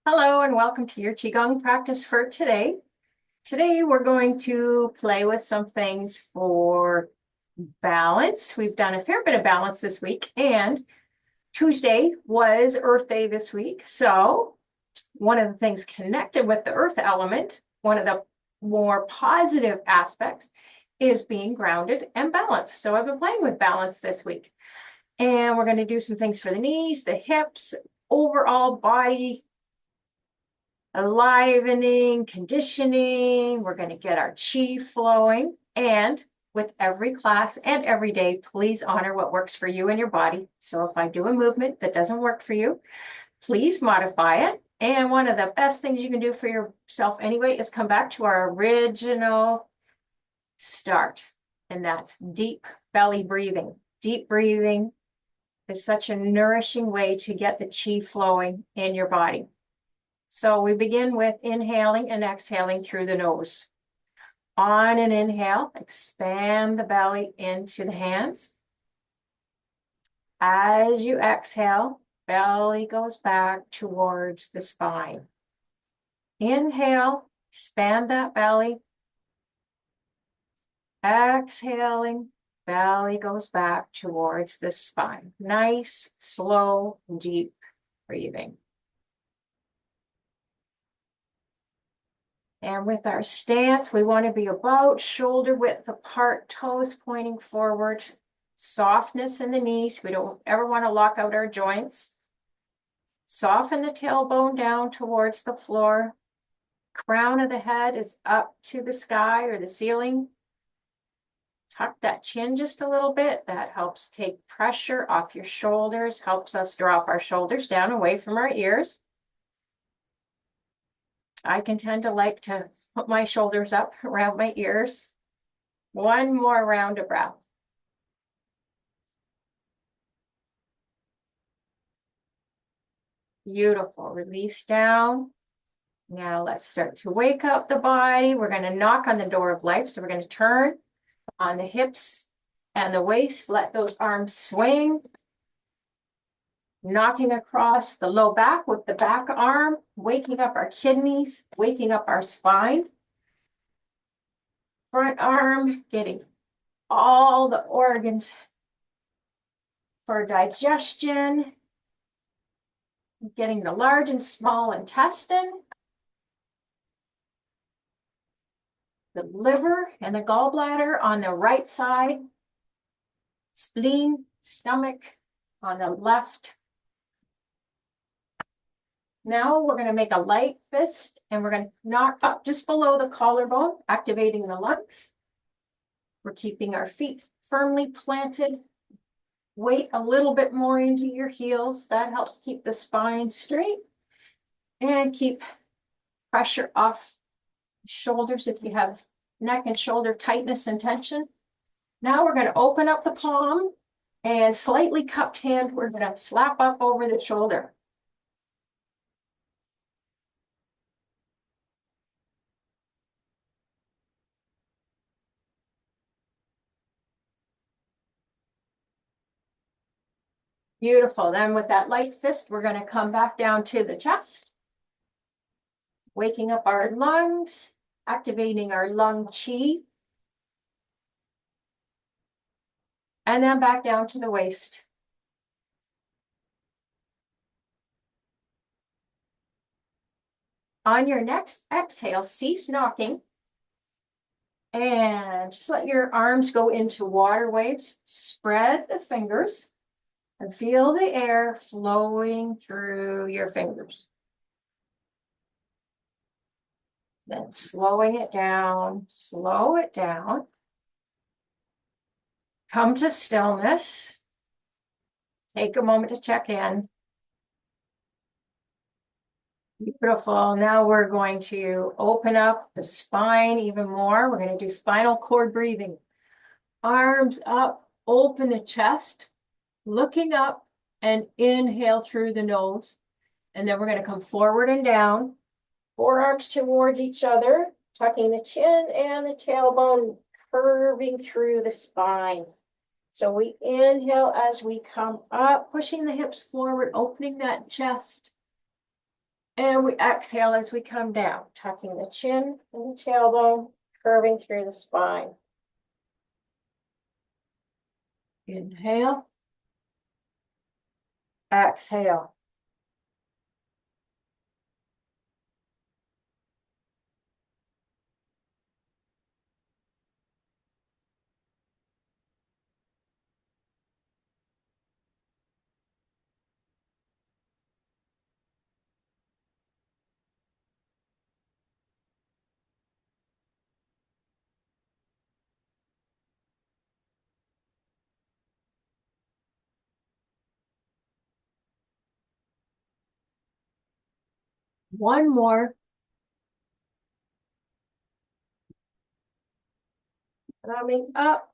Hello and welcome to your Qigong practice for today. Today we're going to play with some things for balance. We've done a fair bit of balance this week, and Tuesday was Earth Day this week. So one of the things connected with the earth element, one of the more positive aspects, is being grounded and balanced. So I've been playing with balance this week. And we're going to do some things for the knees, the hips, overall body enlivening, conditioning. We're going to get our chi flowing. And with every class and every day, please honor what works for you and your body. So if I do a movement that doesn't work for you, please modify it. And one of the best things you can do for yourself anyway is come back to our original start. And that's deep belly breathing. Deep breathing is such a nourishing way to get the chi flowing in your body. So we begin with inhaling and exhaling through the nose. On an inhale, expand the belly into the hands. As you exhale, belly goes back towards the spine. Inhale, expand that belly. Exhaling, belly goes back towards the spine. Nice, slow, deep breathing. And with our stance, we want to be about shoulder width apart, toes pointing forward, softness in the knees. We don't ever want to lock out our joints. Soften the tailbone down towards the floor. Crown of the head is up to the sky or the ceiling. Tuck that chin just a little bit. That helps take pressure off your shoulders, helps us drop our shoulders down away from our ears. I can tend to like to put my shoulders up around my ears. One more round of breath. Beautiful. Release down. Now let's start to wake up the body. We're going to knock on the door of life. So we're going to turn on the hips and the waist. Let those arms swing. Knocking across the low back with the back arm, waking up our kidneys, waking up our spine. Front arm, getting all the organs for digestion, getting the large and small intestine, the liver and the gallbladder on the right side, spleen, stomach on the left. Now we're going to make a light fist and we're going to knock up just below the collarbone, activating the lungs. We're keeping our feet firmly planted. Weight a little bit more into your heels. That helps keep the spine straight and keep pressure off shoulders if you have neck and shoulder tightness and tension. Now we're going to open up the palm and slightly cupped hand, we're going to slap up over the shoulder. Beautiful. Then with that light fist, we're going to come back down to the chest, waking up our lungs, activating our lung chi, and then back down to the waist. On your next exhale, cease knocking, and just let your arms go into water waves. Spread the fingers and feel the air flowing through your fingers. Then slowing it down, slow it down. Come to stillness. Take a moment to check in. Beautiful. Now we're going to open up the spine even more. We're going to do spinal cord breathing. Arms up, open the chest, looking up and inhale through the nose. And then we're going to come forward and down. Forearms towards each other, tucking the chin and the tailbone, curving through the spine. So we inhale as we come up, pushing the hips forward, opening that chest. And we exhale as we come down, tucking the chin and the tailbone, curving through the spine. Inhale. Exhale. One more. Coming up.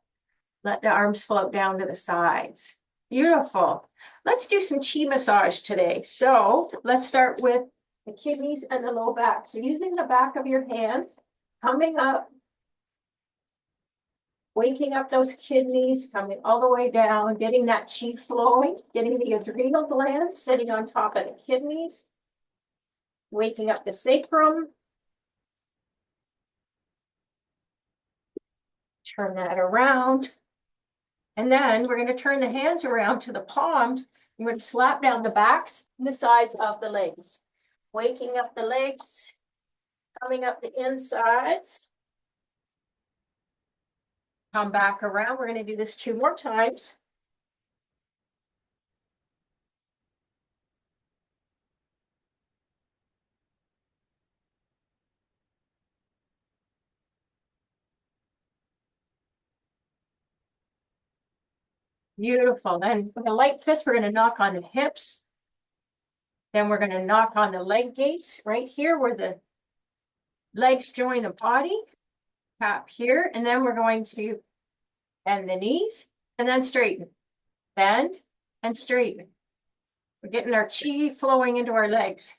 Let the arms float down to the sides. Beautiful. Let's do some chi massage today. So let's start with the kidneys and the low back. So using the back of your hands, coming up, waking up those kidneys, coming all the way down, getting that chi flowing, getting the adrenal glands sitting on top of the kidneys, waking up the sacrum. Turn that around. And then we're going to turn the hands around to the palms. We're going to slap down the backs and the sides of the legs. Waking up the legs, coming up the insides. Come back around. We're going to do this 2 more times. Beautiful. Then with a light fist, we're going to knock on the hips. Then we're going to knock on the leg gates right here where the legs join the body. Tap here. And then we're going to bend the knees and then straighten. Bend and straighten. We're getting our chi flowing into our legs.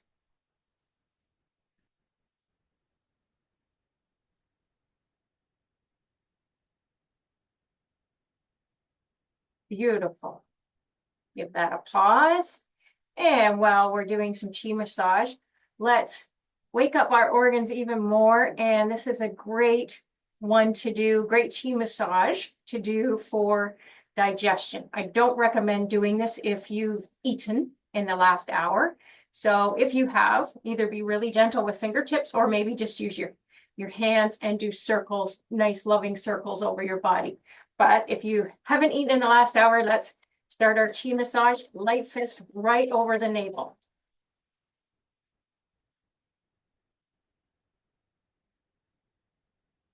Beautiful. Give that a pause. And while we're doing some chi massage, let's wake up our organs even more. And this is a great one to do, great chi massage to do for digestion. I don't recommend doing this if you've eaten in the last hour. So if you have, either be really gentle with fingertips or maybe just use your hands and do circles, nice loving circles over your body. But if you haven't eaten in the last hour, let's start our chi massage, light fist right over the navel.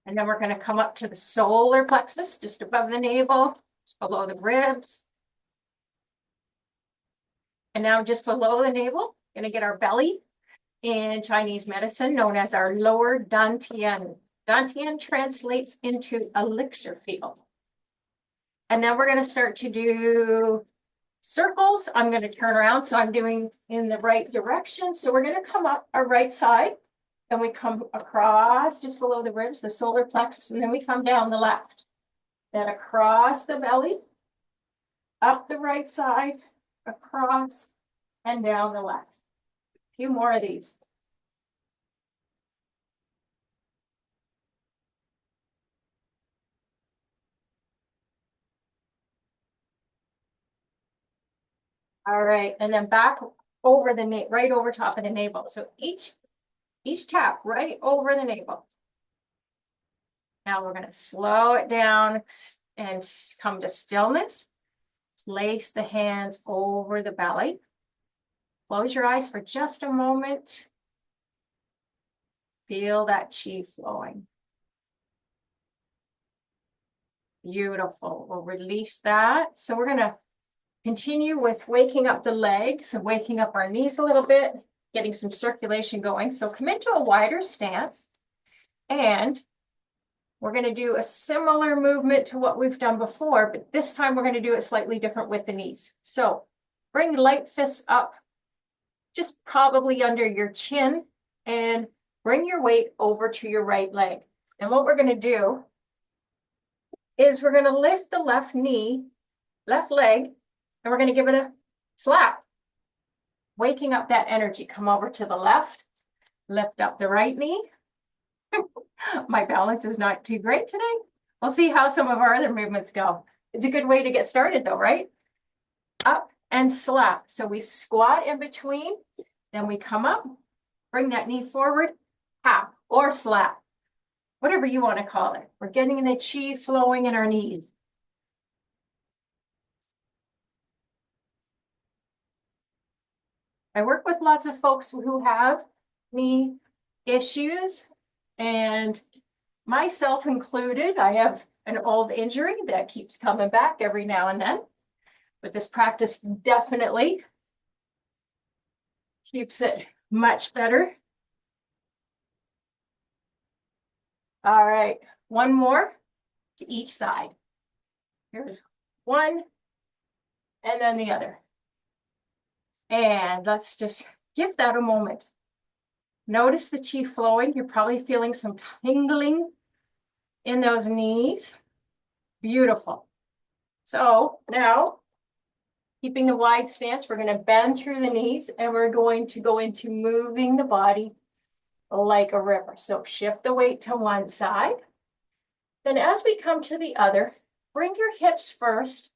And then we're going to come up to the solar plexus, just above the navel, just below the ribs. And now just below the navel, going to get our belly. In Chinese medicine, known as our lower dantian. Dantian translates into elixir field. And then we're going to start to do circles. I'm going to turn around, so I'm doing in the right direction. So we're going to come up our right side, then we come across just below the ribs, the solar plexus, and then we come down the left. Then across the belly, up the right side, across, and down the left. A few more of these. All right, and then back over the right over top of the navel. So each tap right over the navel. Now we're going to slow it down and come to stillness. Place the hands over the belly. Close your eyes for just a moment. Feel that chi flowing. Beautiful. We'll release that. So we're going to continue with waking up the legs and waking up our knees a little bit, getting some circulation going. So come into a wider stance, and we're going to do a similar movement to what we've done before, but this time we're going to do it slightly different with the knees. So bring light fists up, just probably under your chin, and bring your weight over to your right leg. And what we're going to do is we're going to lift the left knee, left leg, and we're going to give it a slap. waking up that energy. Come over to the left, lift up the right knee. My balance is not too great today. We'll see how some of our other movements go. It's a good way to get started though, right? Up and slap. So we squat in between, then we come up, bring that knee forward, tap or slap, whatever you want to call it. We're getting the chi flowing in our knees. I work with lots of folks who have knee issues, and myself included. I have an old injury that keeps coming back every now and then, but this practice definitely keeps it much better. All right, one more to each side. Here's one, and then the other. And let's just give that a moment. Notice the chi flowing. You're probably feeling some tingling in those knees. Beautiful. So now, keeping the wide stance, we're going to bend through the knees and we're going to go into moving the body like a river. So shift the weight to one side. Then as we come to the other, bring your hips first,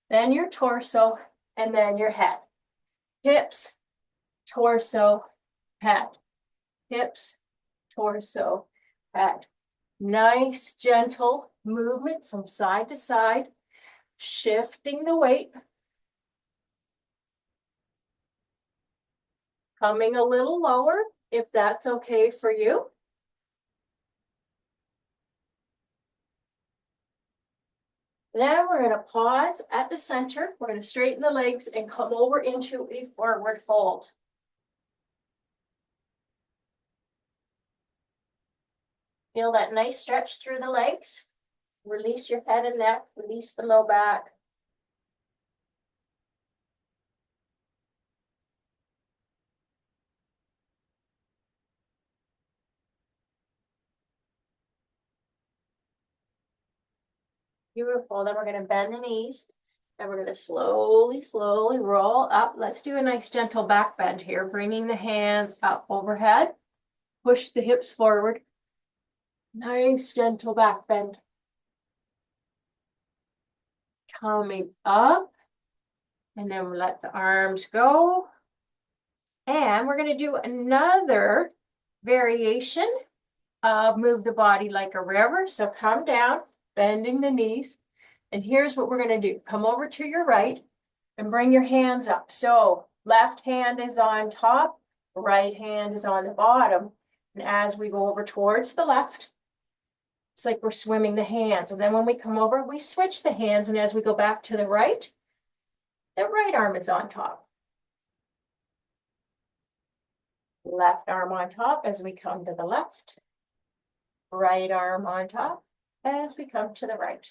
then your torso, and then your head. Hips, torso, head. Hips, torso, head. Nice, gentle movement from side to side, shifting the weight. Coming a little lower, if that's okay for you. Then we're going to pause at the center. We're going to straighten the legs and come over into a forward fold. Feel that nice stretch through the legs. Release your head and neck, release the low back. Beautiful. Then we're going to bend the knees. And we're going to slowly, slowly roll up. Let's do a nice gentle back bend here, bringing the hands up overhead. Push the hips forward. Nice gentle back bend. Coming up. And then we'll let the arms go. And we're going to do another variation of move the body like a river. So come down, bending the knees. And here's what we're going to do. Come over to your right and bring your hands up. So left hand is on top, right hand is on the bottom. And as we go over towards the left, it's like we're swimming the hands. And then when we come over, we switch the hands. And as we go back to the right arm is on top. Left arm on top as we come to the left. Right arm on top as we come to the right.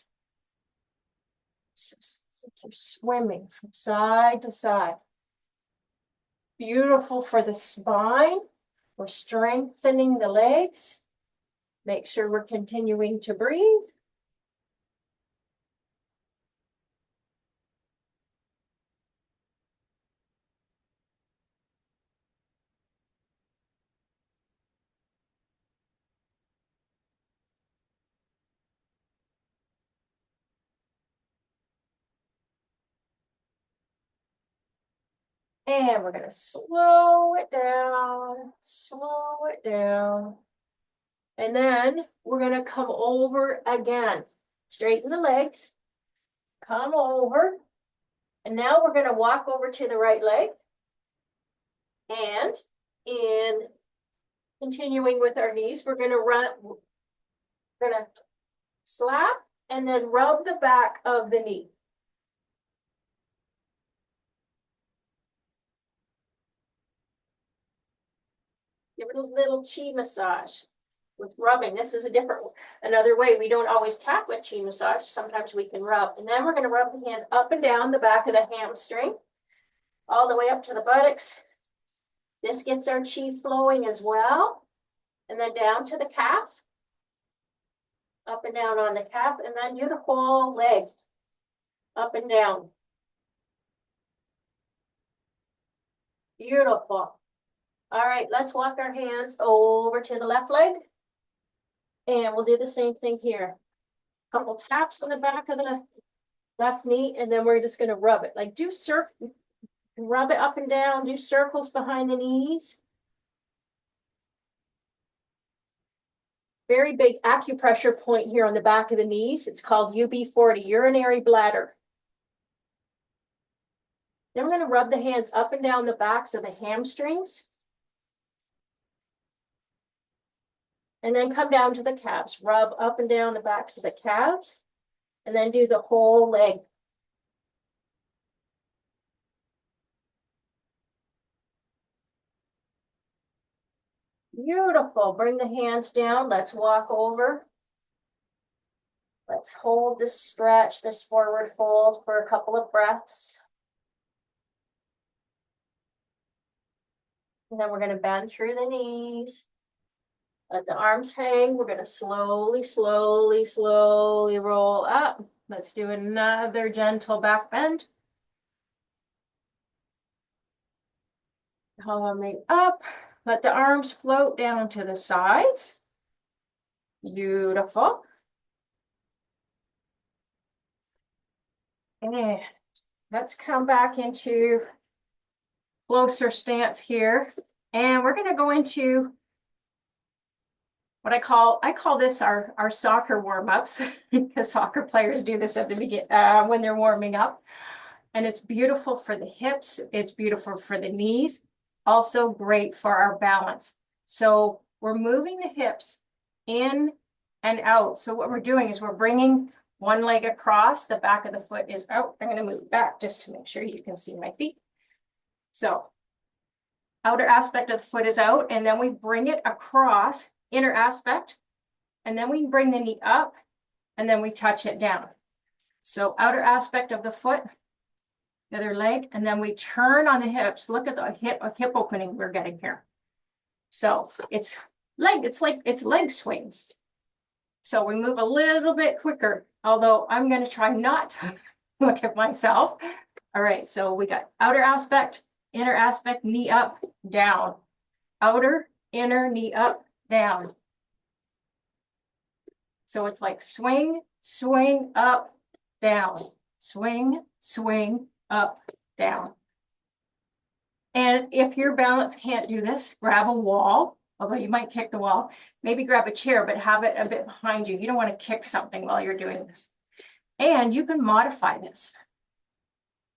So keep swimming from side to side. Beautiful for the spine. We're strengthening the legs. Make sure we're continuing to breathe. And we're going to slow it down, slow it down. And then we're going to come over again. Straighten the legs, come over. And now we're going to walk over to the right leg. And in continuing with our knees, we're going to slap and then rub the back of the knee. Give it a little chi massage with rubbing. This is another way. We don't always tap with chi massage. Sometimes we can rub. And then we're going to rub the hand up and down the back of the hamstring, all the way up to the buttocks. This gets our chi flowing as well. And then down to the calf. Up and down on the calf. And then do the whole leg. Up and down. Beautiful. All right, let's walk our hands over to the left leg. And we'll do the same thing here. Couple taps on the back of the left knee, and then we're just going to rub it. Like rub it up and down, do circles behind the knees. Very big acupressure point here on the back of the knees. It's called UB40, urinary bladder. Then we're going to rub the hands up and down the backs of the hamstrings. And then come down to the calves. Rub up and down the backs of the calves. And then do the whole leg. Beautiful. Bring the hands down. Let's walk over. Let's hold this stretch, this forward fold for a couple of breaths. And then we're going to bend through the knees. Let the arms hang. We're going to slowly, slowly, slowly roll up. Let's do another gentle back bend. Coming up. Let the arms float down to the sides. Beautiful. And let's come back into closer stance here. And we're going to go into what I call this our soccer warm-ups, because soccer players do this at the beginning when they're warming up. And it's beautiful for the hips. It's beautiful for the knees. Also great for our balance. So we're moving the hips in and out. So what we're doing is we're bringing one leg across, the back of the foot is out. I'm going to move back just to make sure you can see my feet. So outer aspect of the foot is out, and then we bring it across, inner aspect, and then we bring the knee up, and then we touch it down. So outer aspect of the foot, the other leg, and then we turn on the hips. Look at the hip opening we're getting here. So it's leg swings. So we move a little bit quicker, although I'm going to try not to look at myself. All right, so we got outer aspect, inner aspect, knee up, down. Outer, inner, knee up, down. So it's like swing, swing, up, down. Swing, swing, up, down. And if your balance can't do this, grab a wall, although you might kick the wall. Maybe grab a chair, but have it a bit behind you. You don't want to kick something while you're doing this. And you can modify this.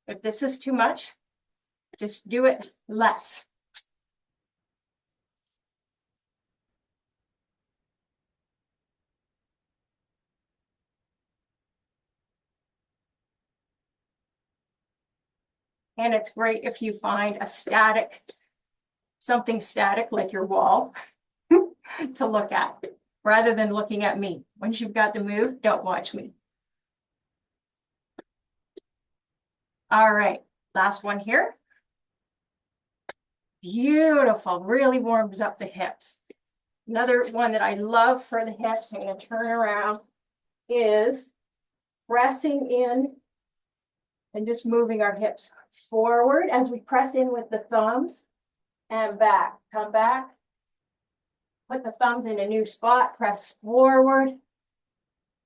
If this is too much, just do it less. And it's great if you find something static like your wall to look at, rather than looking at me. Once you've got the move, don't watch me. All right, last one here. Beautiful, really warms up the hips. Another one that I love for the hips, I'm going to turn around, is pressing in and just moving our hips forward as we press in with the thumbs and back. Come back, put the thumbs in a new spot, press forward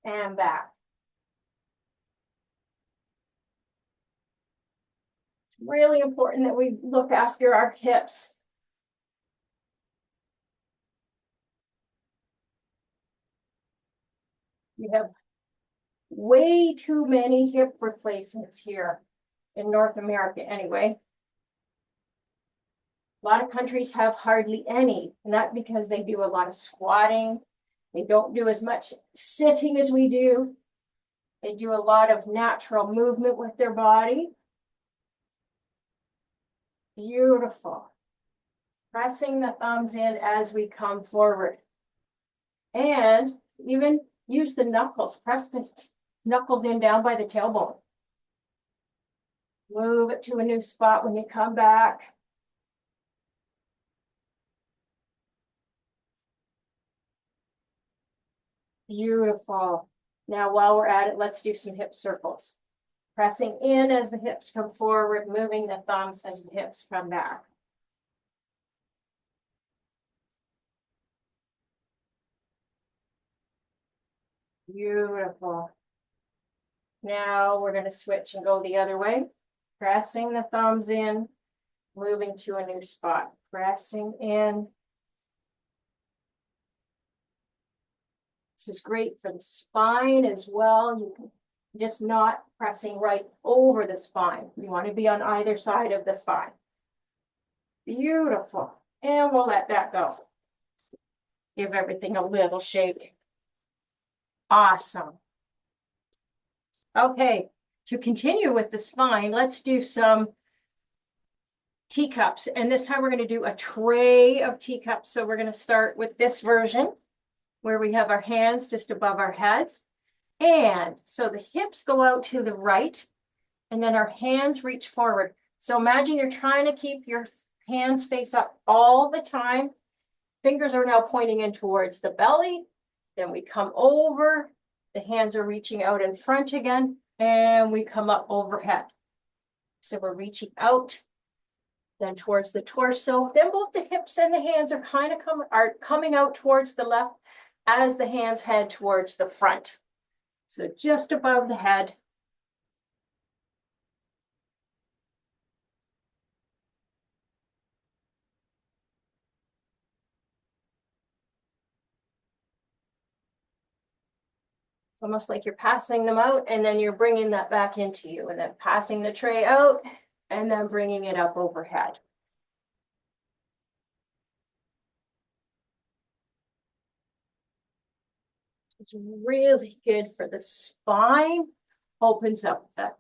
and back. It's really important that we look after our hips. We have way too many hip replacements here in North America anyway. A lot of countries have hardly any, and that's because they do a lot of squatting. They don't do as much sitting as we do. They do a lot of natural movement with their body. Beautiful. Pressing the thumbs in as we come forward. And even use the knuckles. Press the knuckles in down by the tailbone. Move it to a new spot when you come back. Beautiful. Now, while we're at it, let's do some hip circles. Pressing in as the hips come forward, moving the thumbs as the hips come back. Beautiful. Now we're going to switch and go the other way. Pressing the thumbs in, moving to a new spot. Pressing in. This is great for the spine as well. You can just not pressing right over the spine. You want to be on either side of the spine. Beautiful. And we'll let that go. Give everything a little shake. Awesome. Okay, to continue with the spine, let's do some teacups. And this time we're going to do a tray of teacups. So we're going to start with this version where we have our hands just above our heads. And so the hips go out to the right and then our hands reach forward. So imagine you're trying to keep your hands face up all the time. Fingers are now pointing in towards the belly. Then we come over. The hands are reaching out in front again. And we come up overhead. So we're reaching out, then towards the torso. Then both the hips and the hands are kind of coming out towards the left as the hands head towards the front. So just above the head. It's almost like you're passing them out and then you're bringing that back into you and then passing the tray out and then bringing it up overhead. It's really good for the spine, opens up the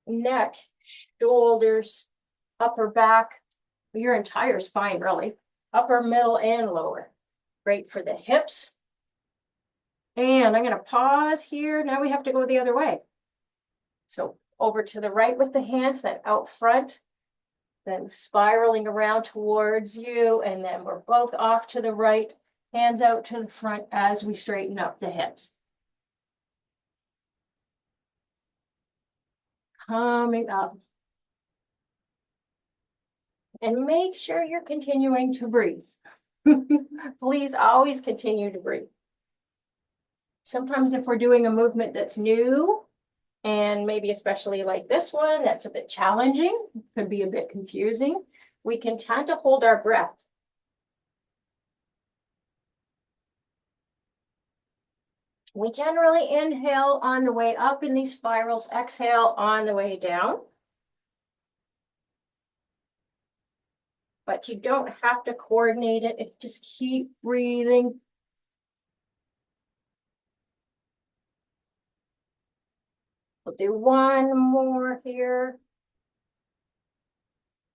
neck, shoulders, upper back, your entire spine really, upper, middle, and lower. Great for the hips. And I'm going to pause here. Now we have to go the other way. So over to the right with the hands, then out front, then spiraling around towards you. And then we're both off to the right, hands out to the front as we straighten up the hips. Coming up. And make sure you're continuing to breathe. Please always continue to breathe. Sometimes if we're doing a movement that's new, and maybe especially like this one, that's a bit challenging, could be a bit confusing, we can tend to hold our breath. We generally inhale on the way up in these spirals, exhale on the way down. But you don't have to coordinate it, just keep breathing. We'll do one more here.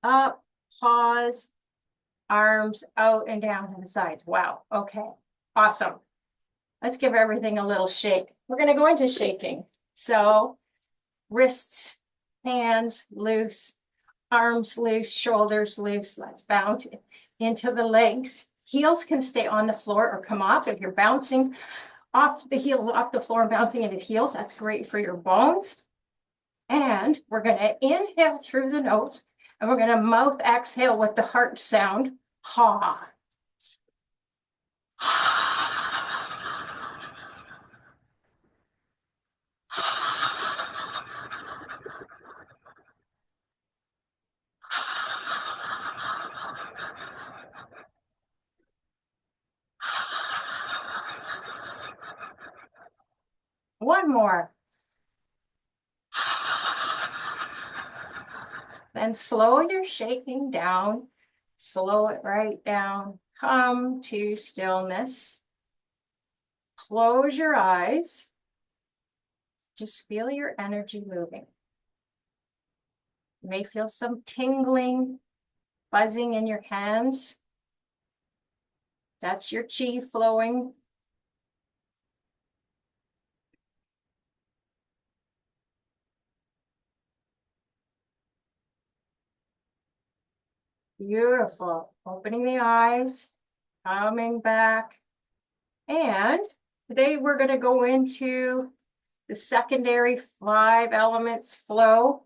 Up, pause, arms out and down to the sides. Wow, okay, awesome. Let's give everything a little shake. We're gonna go into shaking. So wrists, hands loose, arms loose, shoulders loose. Let's bounce into the legs. Heels can stay on the floor or come off. If you're bouncing off the heels, off the floor, bouncing into the heels, that's great for your bones. And we're gonna inhale through the nose and we're gonna mouth exhale with the heart sound, ha. One more. Then slow your shaking down. Slow it right down. Come to stillness. Close your eyes. Just feel your energy moving. You may feel some tingling, buzzing in your hands. That's your chi flowing. Beautiful. Opening the eyes, coming back. And today we're going to go into the secondary 5 elements flow.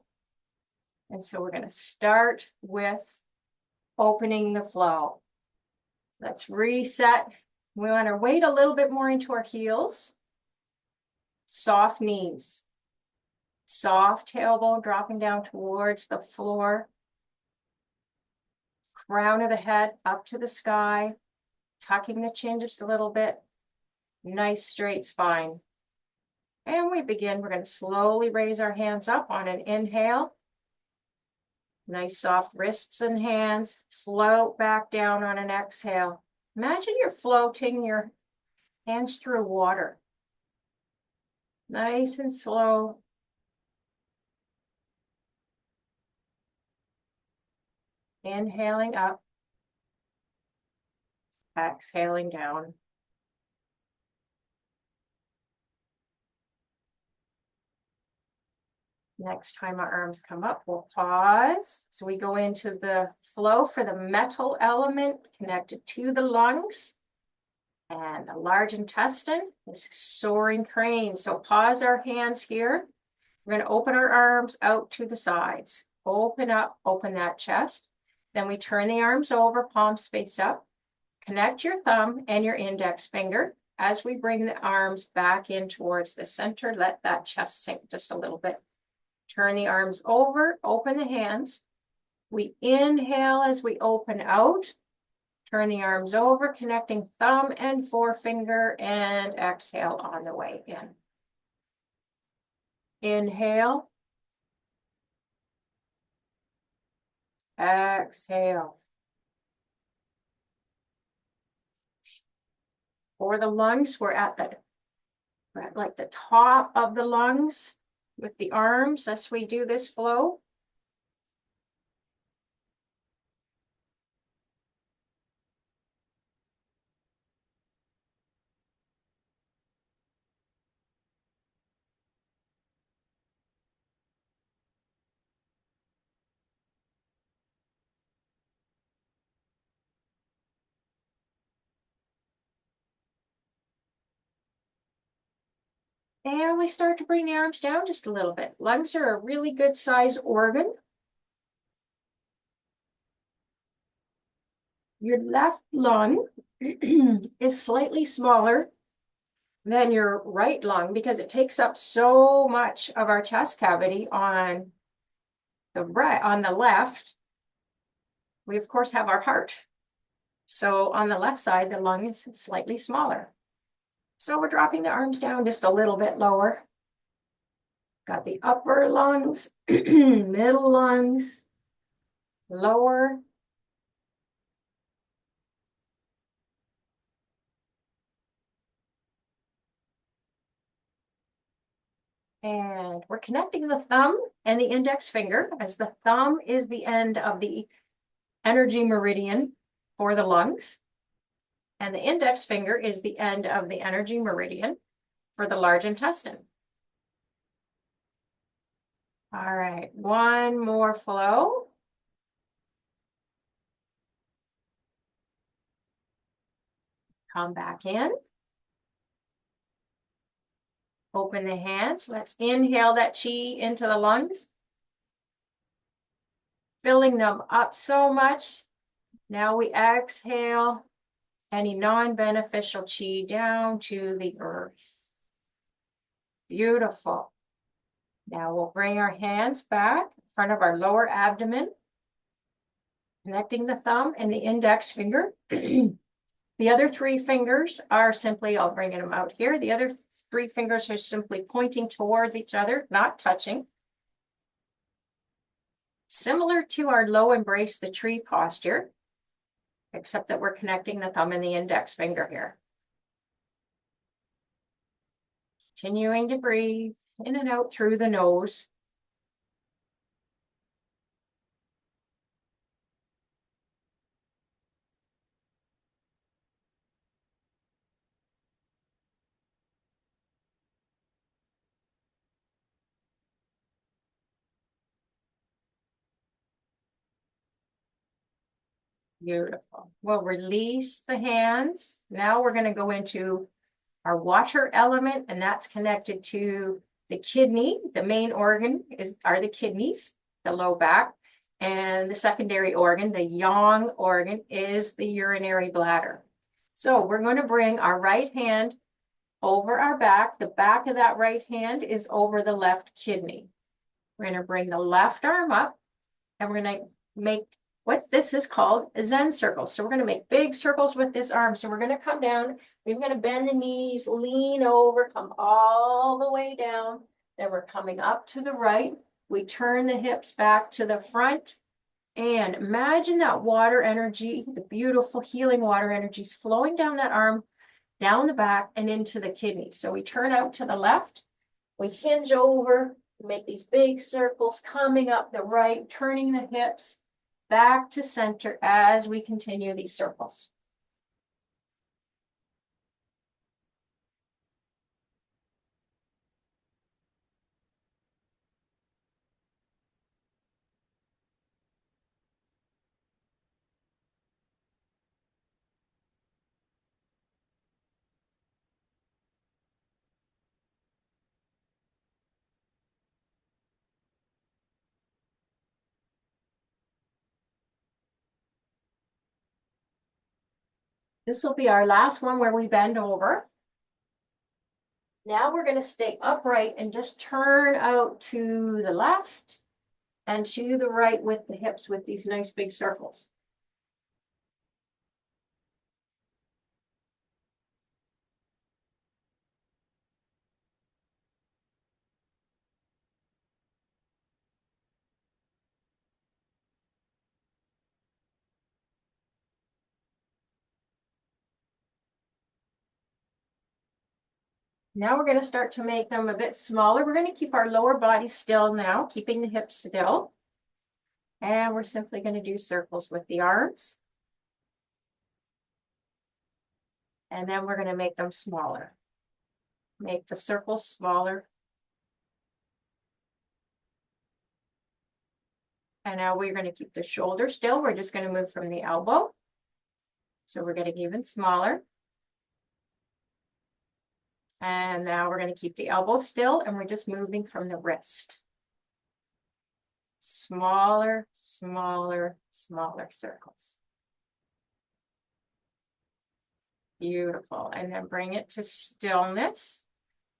And so we're going to start with opening the flow. Let's reset. We want to wait a little bit more into our heels. Soft knees. Soft tailbone dropping down towards the floor. Crown of the head up to the sky. Tucking the chin just a little bit. Nice straight spine. And we begin. We're going to slowly raise our hands up on an inhale. Nice soft wrists and hands. Float back down on an exhale. Imagine you're floating your hands through water. Nice and slow. Inhaling up. Exhaling down. Next time our arms come up, we'll pause. So we go into the flow for the metal element connected to the lungs. And the large intestine is soaring crane. So pause our hands here. We're going to open our arms out to the sides. Open up, open that chest. Then we turn the arms over, palms face up. Connect your thumb and your index finger. As we bring the arms back in towards the center, let that chest sink just a little bit. Turn the arms over, open the hands. We inhale as we open out. Turn the arms over, connecting thumb and forefinger, and exhale on the way in. Inhale. Exhale. For the lungs, we're at like the top of the lungs with the arms as we do this flow. And we start to bring the arms down just a little bit. Lungs are a really good size organ. Your left lung is slightly smaller than your right lung because it takes up so much of our chest cavity on the right, on the left. We of course have our heart. So on the left side, the lung is slightly smaller. So we're dropping the arms down just a little bit lower. Got the upper lungs, middle lungs, lower. And we're connecting the thumb and the index finger, as the thumb is the end of the energy meridian for the lungs. And the index finger is the end of the energy meridian for the large intestine. All right, one more flow. Come back in. Open the hands. Let's inhale that chi into the lungs. Filling them up so much. Now we exhale any non-beneficial chi down to the earth. Beautiful. Now we'll bring our hands back in front of our lower abdomen, connecting the thumb and the index finger. The other three fingers are simply, I'll bring them out here. The other three fingers are simply pointing towards each other, not touching. Similar to our low embrace the tree posture, except that we're connecting the thumb and the index finger here. Continuing to breathe in and out through the nose. Beautiful. We'll release the hands. Now we're going to go into our water element, and that's connected to the kidney. The main organ are the kidneys, the low back, and the secondary organ, the yang organ, is the urinary bladder. So we're going to bring our right hand over our back. The back of that right hand is over the left kidney. We're going to bring the left arm up and we're going to make what this is called a Zen circle. So we're going to make big circles with this arm. So we're going to come down. We're going to bend the knees, lean over, come all the way down. Then we're coming up to the right. We turn the hips back to the front. And imagine that water energy, the beautiful healing water energies flowing down that arm, down the back, and into the kidney. So we turn out to the left. We hinge over, make these big circles coming up the right, turning the hips back to center as we continue these circles. This will be our last one where we bend over. Now we're going to stay upright and just turn out to the left and to the right with the hips with these nice big circles. Now we're going to start to make them a bit smaller. We're going to keep our lower body still now, keeping the hips still. And we're simply going to do circles with the arms. And then we're going to make them smaller. Make the circles smaller. And now we're going to keep the shoulder still. We're just going to move from the elbow. So we're getting even smaller. And now we're going to keep the elbow still, and we're just moving from the wrist. Smaller, smaller, smaller circles. Beautiful. And then bring it to stillness.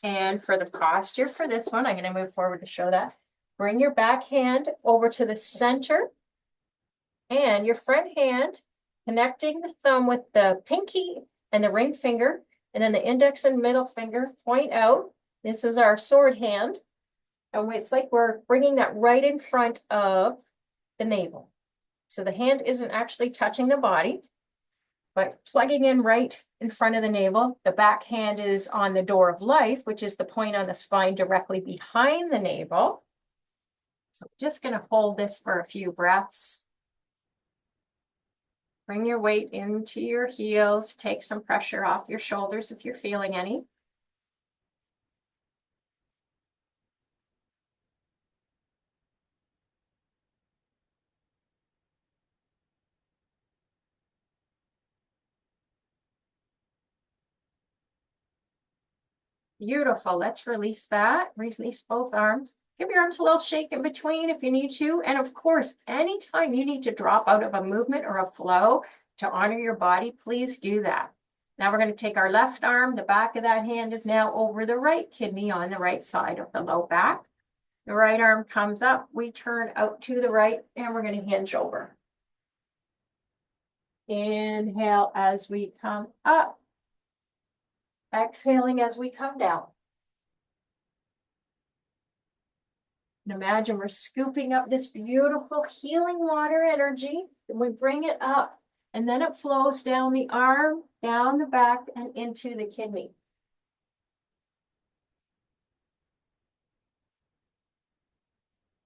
And for the posture for this one, I'm going to move forward to show that. Bring your back hand over to the center and your front hand connecting the thumb with the pinky and the ring finger. And then the index and middle finger point out. This is our sword hand. And it's like we're bringing that right in front of the navel. So the hand isn't actually touching the body, but plugging in right in front of the navel. The back hand is on the door of life, which is the point on the spine directly behind the navel. So I'm just going to hold this for a few breaths. Bring your weight into your heels. Take some pressure off your shoulders if you're feeling any. Beautiful. Let's release that. Release both arms. Give your arms a little shake in between if you need to. And of course, anytime you need to drop out of a movement or a flow to honor your body, please do that. Now we're going to take our left arm. The back of that hand is now over the right kidney on the right side of the low back. The right arm comes up. We turn out to the right and we're going to hinge over. Inhale as we come up. Exhaling as we come down. And imagine we're scooping up this beautiful healing water energy, and we bring it up, and then it flows down the arm, down the back, and into the kidney.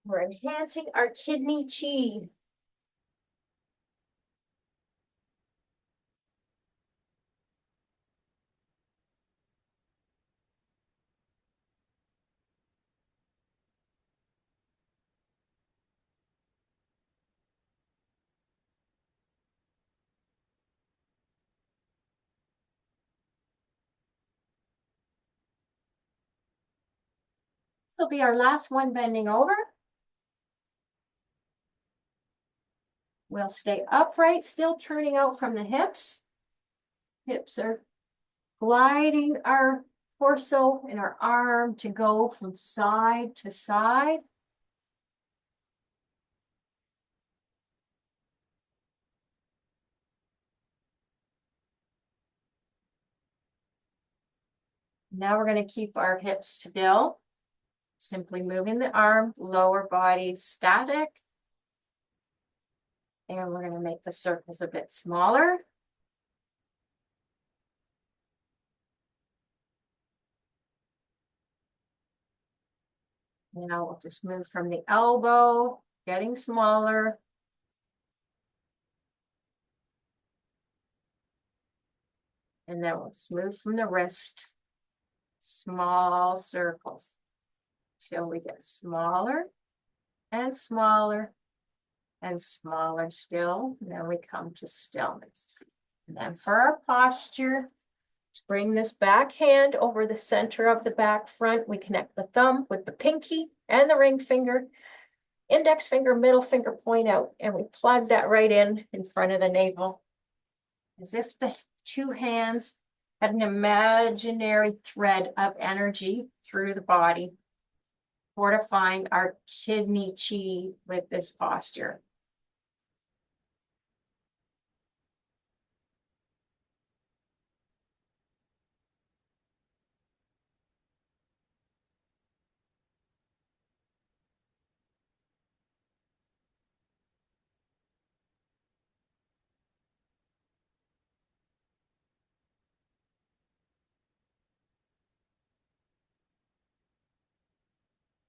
We're enhancing our kidney chi. This will be our last one bending over. We'll stay upright, still turning out from the hips. Hips are gliding our torso and our arm to go from side to side. Now we're going to keep our hips still, simply moving the arm, lower body static. And we're going to make the circles a bit smaller. Now we'll just move from the elbow, getting smaller. And then we'll just move from the wrist, small circles, till we get smaller and smaller and smaller still. And then we come to stillness. And then for our posture, let's bring this back hand over the center of the back front. We connect the thumb with the pinky and the ring finger, index finger, middle finger point out, and we plug that right in front of the navel, as if the two hands had an imaginary thread of energy through the body, fortifying our kidney chi with this posture.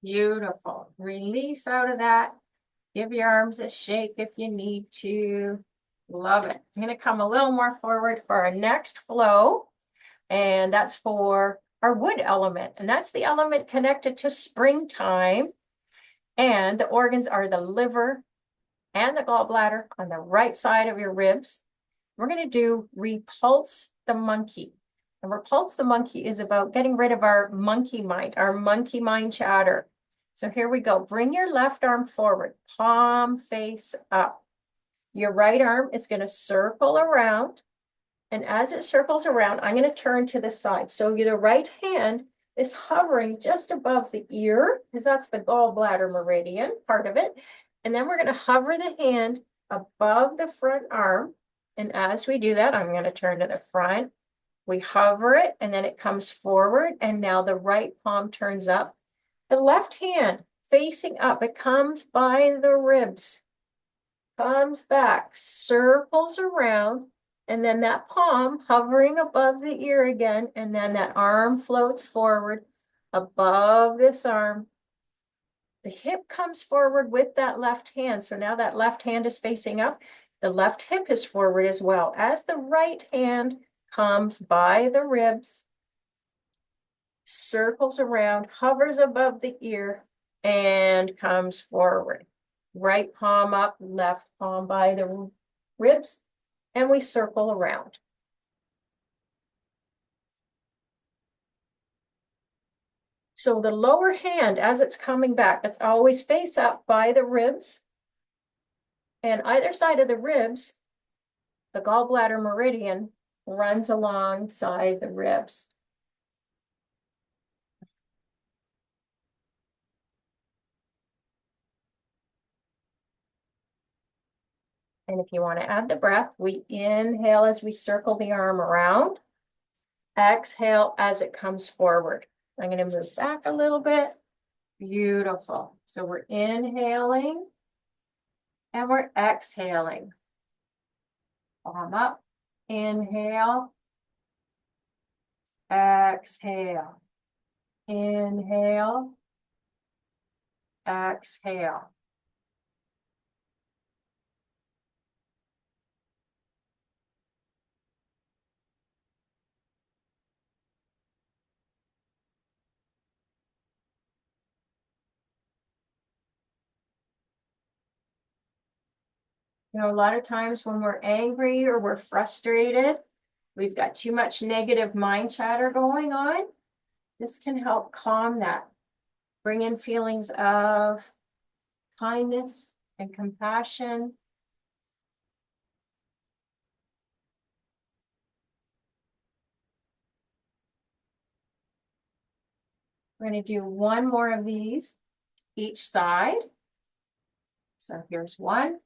Beautiful. Release out of that. Give your arms a shake if you need to. Love it. I'm going to come a little more forward for our next flow. And that's for our wood element. And that's the element connected to springtime. And the organs are the liver and the gallbladder on the right side of your ribs. We're going to do repulse the monkey. And repulse the monkey is about getting rid of our monkey mind chatter. So here we go. Bring your left arm forward, palm face up. Your right arm is going to circle around. And as it circles around, I'm going to turn to the side. So the right hand is hovering just above the ear, because that's the gallbladder meridian, part of it. And then we're going to hover the hand above the front arm. And as we do that, I'm going to turn to the front. We hover it, and then it comes forward. And now the right palm turns up. The left hand facing up, it comes by the ribs, comes back, circles around, and then that palm hovering above the ear again, and then that arm floats forward above this arm. The hip comes forward with that left hand. So now that left hand is facing up. The left hip is forward as well, as the right hand comes by the ribs, circles around, hovers above the ear, and comes forward. Right palm up, left palm by the ribs, and we circle around. So the lower hand, as it's coming back, it's always face up by the ribs. And either side of the ribs, the gallbladder meridian runs alongside the ribs. And if you want to add the breath, we inhale as we circle the arm around. Exhale as it comes forward. I'm going to move back a little bit. Beautiful. So we're inhaling and we're exhaling. Palm up. Inhale. Exhale. Inhale. Exhale. You know, a lot of times when we're angry or we're frustrated, we've got too much negative mind chatter going on. This can help calm that. Bring in feelings of kindness and compassion. We're going to do one more of these each side. So here's one.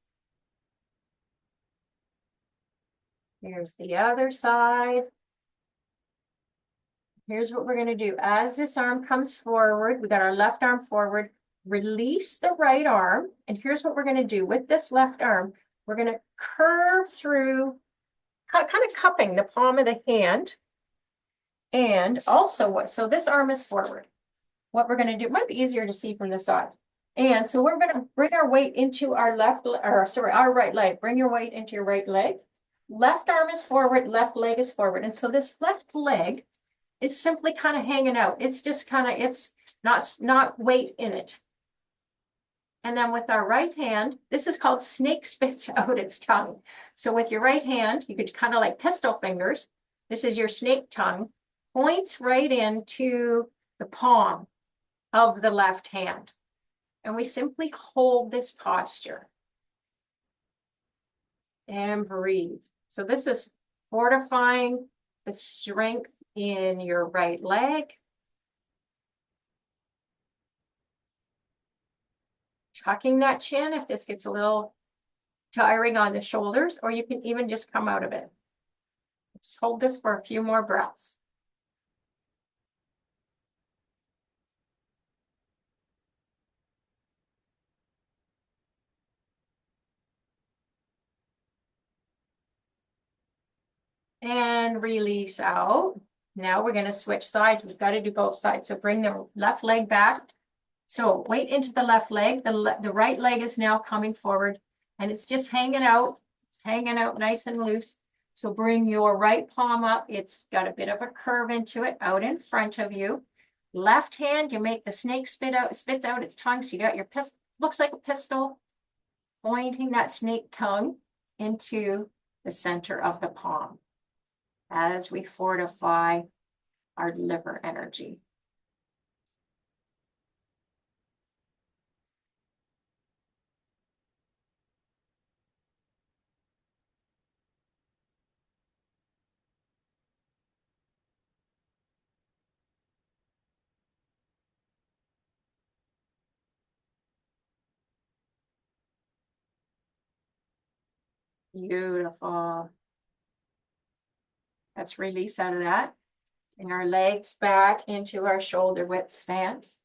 Here's the other side. Here's what we're going to do. As this arm comes forward, we got our left arm forward, release the right arm. And here's what we're going to do with this left arm. We're going to curve through, kind of cupping the palm of the hand. And also so this arm is forward. What we're going to do, it might be easier to see from the side. And so we're going to bring our weight into our our right leg. Bring your weight into your right leg. Left arm is forward, left leg is forward. And so this left leg is simply kind of hanging out. It's just kind of, it's not weight in it. And then with our right hand, this is called snake spits out its tongue. So with your right hand, you could kind of like pistol fingers. This is your snake tongue, points right into the palm of the left hand. And we simply hold this posture and breathe. So this is fortifying the strength in your right leg. Tucking that chin if this gets a little tiring on the shoulders, or you can even just come out of it. Just hold this for a few more breaths. And release out. Now we're going to switch sides. We've got to do both sides. So bring the left leg back. So weight into the left leg. The right leg is now coming forward and it's just hanging out. It's hanging out nice and loose. So bring your right palm up. It's got a bit of a curve into it out in front of you. Left hand, you make the snake spits out its tongue. So you got your pistol, looks like a pistol, pointing that snake tongue into the center of the palm as we fortify our liver energy. Beautiful. Let's release out of that. Bring our legs back into our shoulder width stance.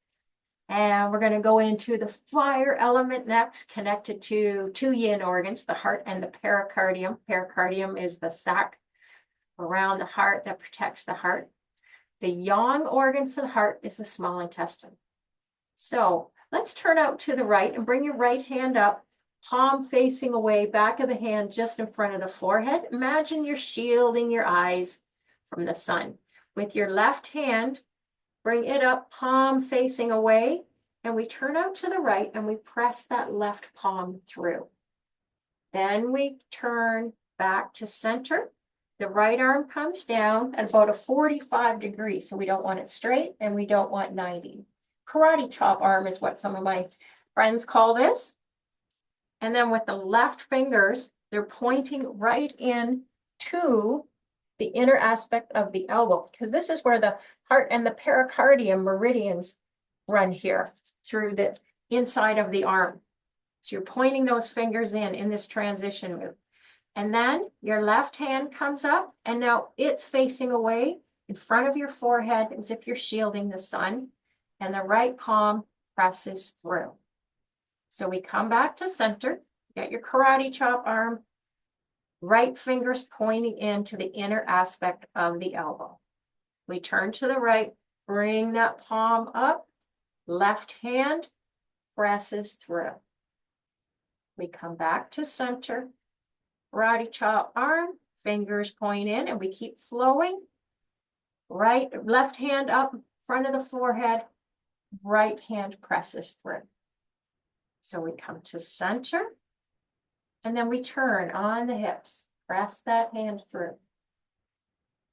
And we're going to go into the fire element next, connected to two yin organs, the heart and the pericardium. Pericardium is the sac around the heart that protects the heart. The yang organ for the heart is the small intestine. So let's turn out to the right and bring your right hand up, palm facing away, back of the hand just in front of the forehead. Imagine you're shielding your eyes from the sun. With your left hand, bring it up, palm facing away, and we turn out to the right and we press that left palm through. Then we turn back to center. The right arm comes down at about a 45 degrees, so we don't want it straight and we don't want 90. Karate chop arm is what some of my friends call this. And then with the left fingers, they're pointing right in to the inner aspect of the elbow, because this is where the heart and the pericardium meridians run here through the inside of the arm. So you're pointing those fingers in this transition move. And then your left hand comes up and now it's facing away in front of your forehead as if you're shielding the sun, and the right palm presses through. So we come back to center, you got your karate chop arm, right fingers pointing into the inner aspect of the elbow. We turn to the right, bring that palm up, left hand presses through. We come back to center, karate chop arm, fingers point in, and we keep flowing. Left hand up, front of the forehead, right hand presses through. So we come to center, and then we turn on the hips, press that hand through.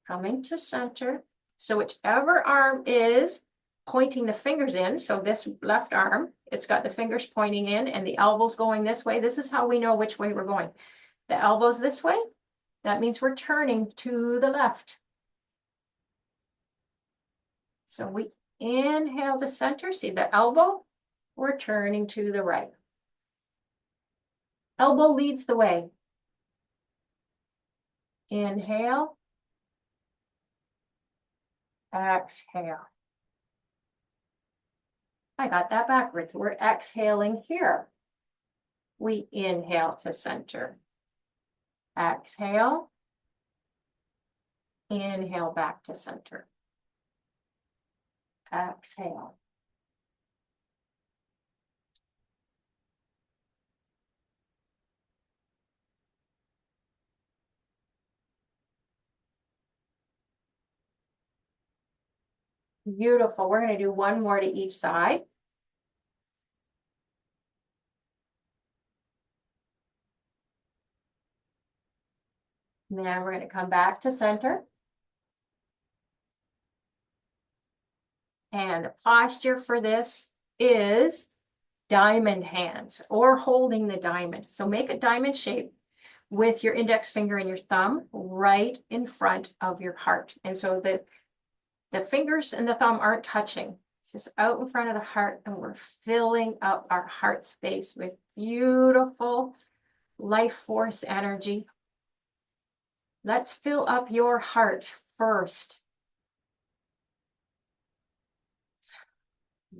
Coming to center. So whichever arm is pointing the fingers in, so this left arm, it's got the fingers pointing in and the elbows going this way. This is how we know which way we're going. The elbows this way, that means we're turning to the left. So we Inhale to center. See the elbow? We're turning to the right. Elbow leads the way. Inhale. Exhale. I got that backwards. We're exhaling here. We inhale to center. Exhale. Inhale back to center. Exhale. Beautiful. We're going to do one more to each side. Now we're going to come back to center. And the posture for this is diamond hands or holding the diamond. So make a diamond shape with your index finger and your thumb right in front of your heart. And so the fingers and the thumb aren't touching. It's just out in front of the heart, and we're filling up our heart space with beautiful life force energy. Let's fill up your heart first.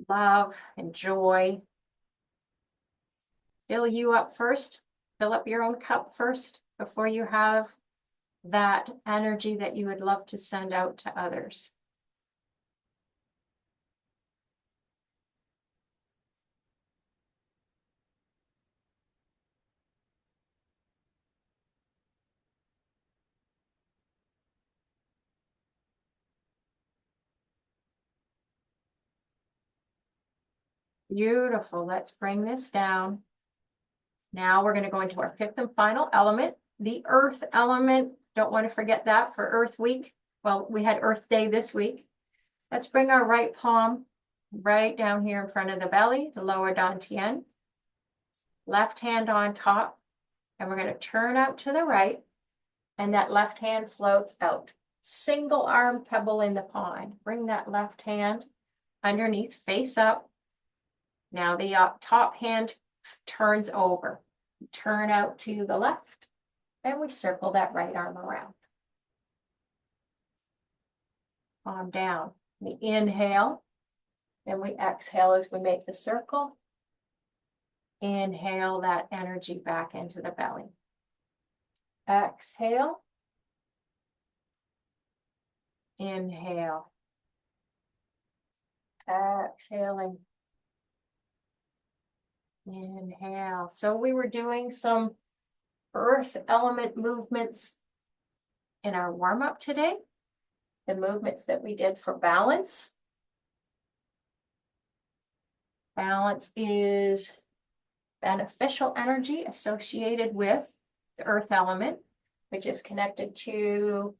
Love and joy. Fill you up first. Fill up your own cup first before you have that energy that you would love to send out to others. Beautiful. Let's bring this down. Now we're going to go into our fifth and final element, the earth element. Don't want to forget that for Earth Week. Well, we had Earth Day this week. Let's bring our right palm right down here in front of the belly, the lower dantian. Left hand on top. And we're going to turn out to the right. And that left hand floats out. Single arm pebble in the pond. Bring that left hand underneath, face up. Now the top hand turns over. Turn out to the left, and we circle that right arm around. Palm down. We inhale, and we exhale as we make the circle. Inhale that energy back into the belly. Exhale. Inhale. Exhaling. Inhale. So we were doing some earth element movements in our warm-up today. The movements that we did for balance. Balance is beneficial energy associated with the earth element, which is connected to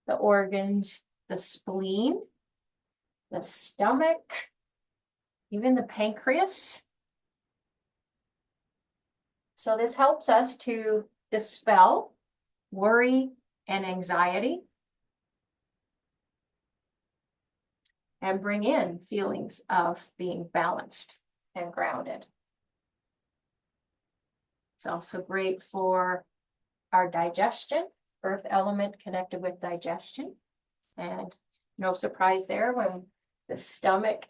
the organs, the spleen, the stomach, even the pancreas. So this helps us to dispel worry and anxiety and bring in feelings of being balanced and grounded. It's also great for our digestion, earth element connected with digestion. And no surprise there when the stomach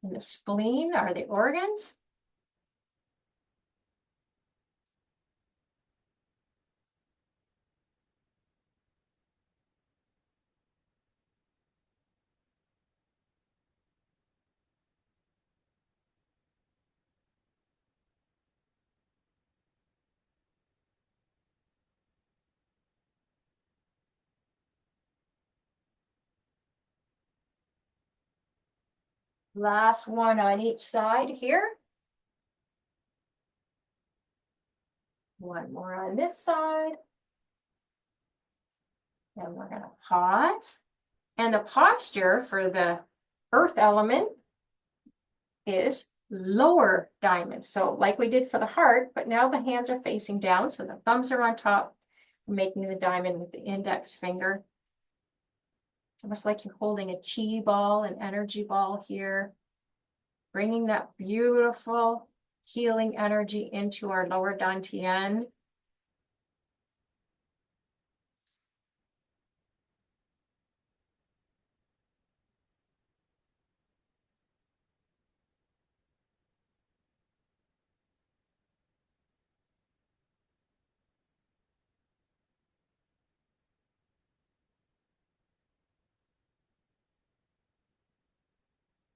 and the spleen are the organs. Last one on each side here. One more on this side. And we're going to pause. And the posture for the earth element is lower diamond. So like we did for the heart, but now the hands are facing down. So the thumbs are on top, making the diamond with the index finger. It's almost like you're holding a chi ball, an energy ball here, bringing that beautiful healing energy into our lower dantian.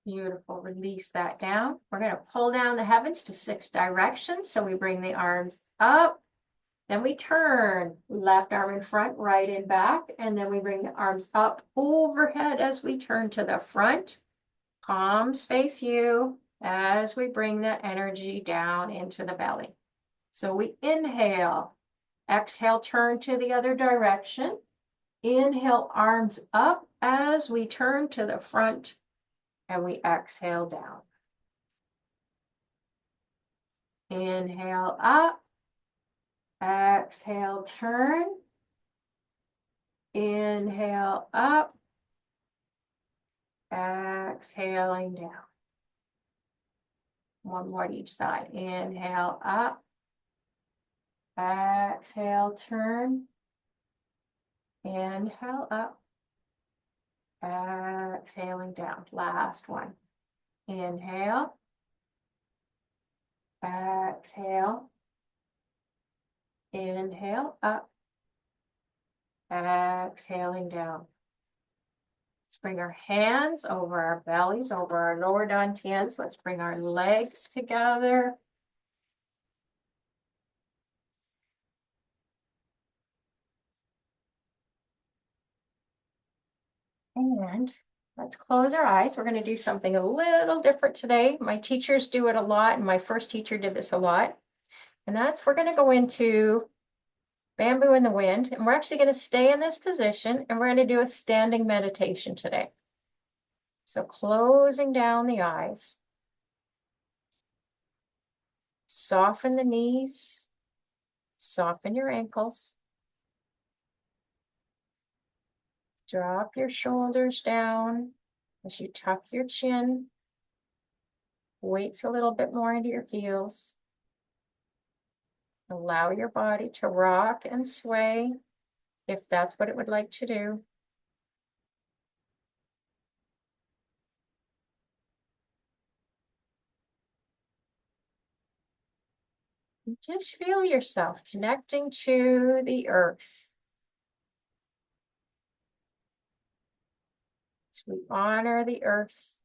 Beautiful. Release that down. We're going to pull down the heavens to 6 directions. So we bring the arms up, then we turn left arm in front, right in back, and then we bring the arms up overhead as we turn to the front. Palms face you as we bring that energy down into the belly. So we inhale, exhale, turn to the other direction. Inhale, arms up as we turn to the front, and we exhale down. Inhale up, exhale, turn. Inhale up, exhaling down. One more to each side. Inhale up, exhale, turn. Inhale up, exhaling down. Last one. Inhale, exhale, inhale up, exhaling down. Let's bring our hands over our bellies, over our lower dantians. Let's bring our legs together. And let's close our eyes. We're going to do something a little different today. My teachers do it a lot, and my first teacher did this a lot. And that's, we're going to go into bamboo in the wind, and we're actually going to stay in this position, and we're going to do a standing meditation today. So closing down the eyes, soften the knees, soften your ankles, drop your shoulders down as you tuck your chin, weights a little bit more into your heels. Allow your body to rock and sway if that's what it would like to do. Just feel yourself connecting to the earth. So we honor the earth.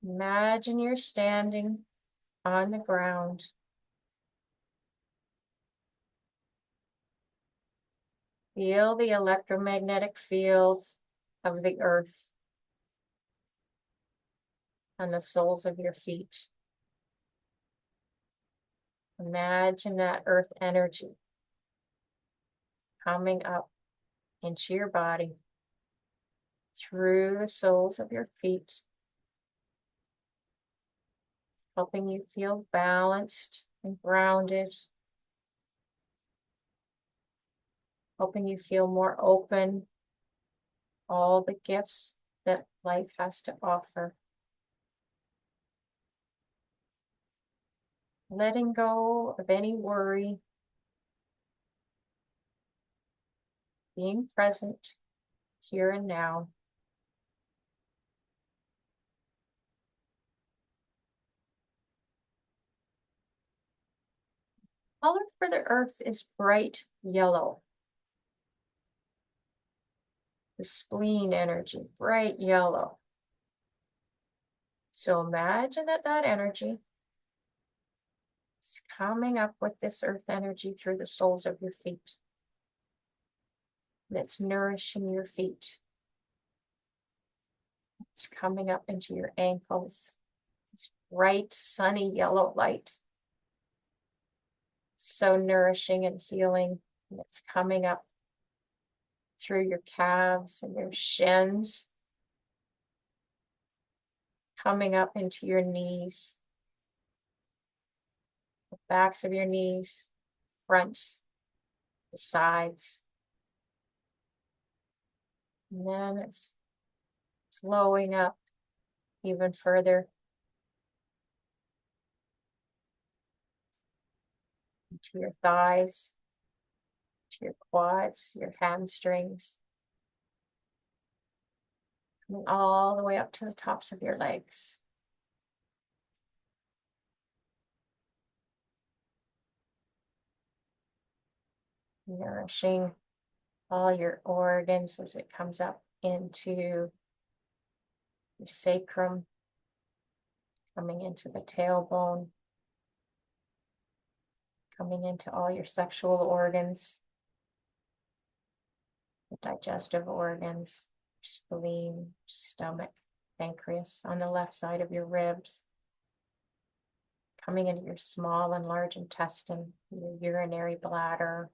Imagine you're standing on the ground. Feel the electromagnetic fields of the earth on the soles of your feet. Imagine that earth energy coming up into your body through the soles of your feet, helping you feel balanced and grounded, helping you feel more open, all the gifts that life has to offer. Letting go of any worry, being present here and now. Color for the earth is bright yellow. The spleen energy, bright yellow. So imagine that that energy is coming up with this earth energy through the soles of your feet. That's nourishing your feet. It's coming up into your ankles. It's bright, sunny yellow light. So nourishing and healing. And it's coming up through your calves and your shins, coming up into your knees, the backs of your knees, fronts, the sides. And then it's flowing up even further into your thighs, to your quads, your hamstrings, coming all the way up to the tops of your legs. Nourishing all your organs as it comes up into your sacrum, coming into the tailbone, coming into all your sexual organs, the digestive organs, spleen, stomach, pancreas on the left side of your ribs, coming into your small and large intestine, your urinary bladder,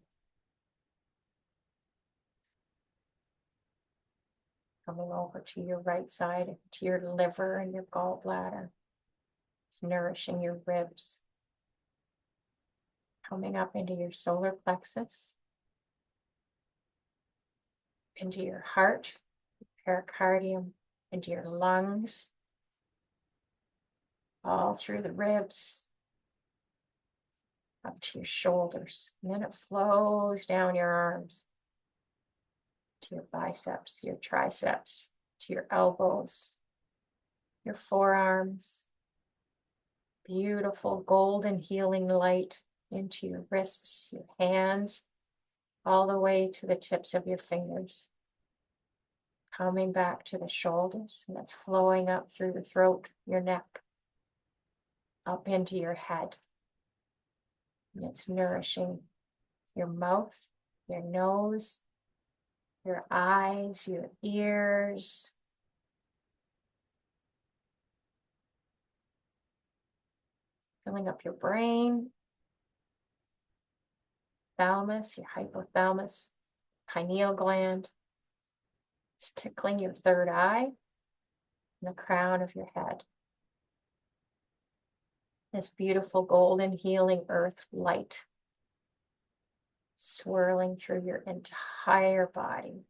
coming over to your right side, to your liver and your gallbladder. It's nourishing your ribs, coming up into your solar plexus, into your heart, pericardium, into your lungs, all through the ribs, up to your shoulders. And then it flows down your arms, to your biceps, your triceps, to your elbows, your forearms. Beautiful golden healing light into your wrists, your hands, all the way to the tips of your fingers. Coming back to the shoulders, and it's flowing up through the throat, your neck, up into your head. And it's nourishing your mouth, your nose, your eyes, your ears. Filling up your brain, thalamus, your hypothalamus, pineal gland. It's tickling your third eye and the crown of your head. This beautiful golden healing earth light swirling through your entire body.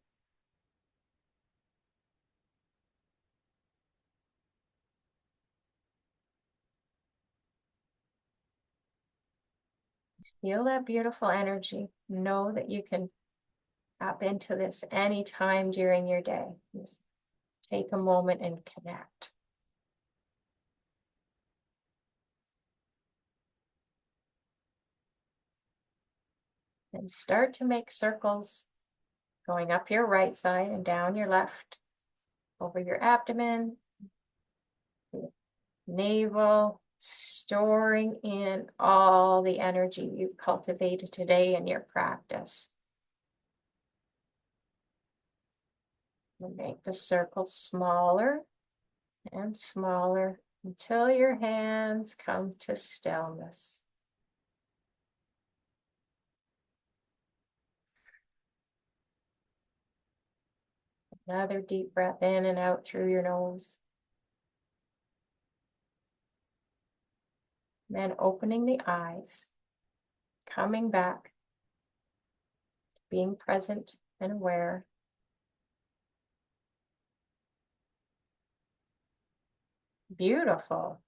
Just feel that beautiful energy. Know that you can tap into this anytime during your day. Just take a moment and connect. And start to make circles going up your right side and down your left, over your abdomen, your navel, storing in all the energy you've cultivated today in your practice. And make the circle smaller and smaller until your hands come to stillness. Another deep breath in and out through your nose. Then opening the eyes, coming back, being present and aware. Beautiful.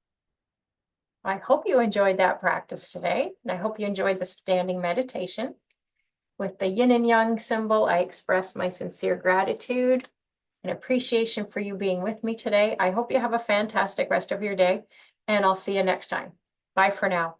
I hope you enjoyed that practice today, and I hope you enjoyed the standing meditation. With the yin and yang symbol, I express my sincere gratitude and appreciation for you being with me today. I hope you have a fantastic rest of your day, and I'll see you next time. Bye for now.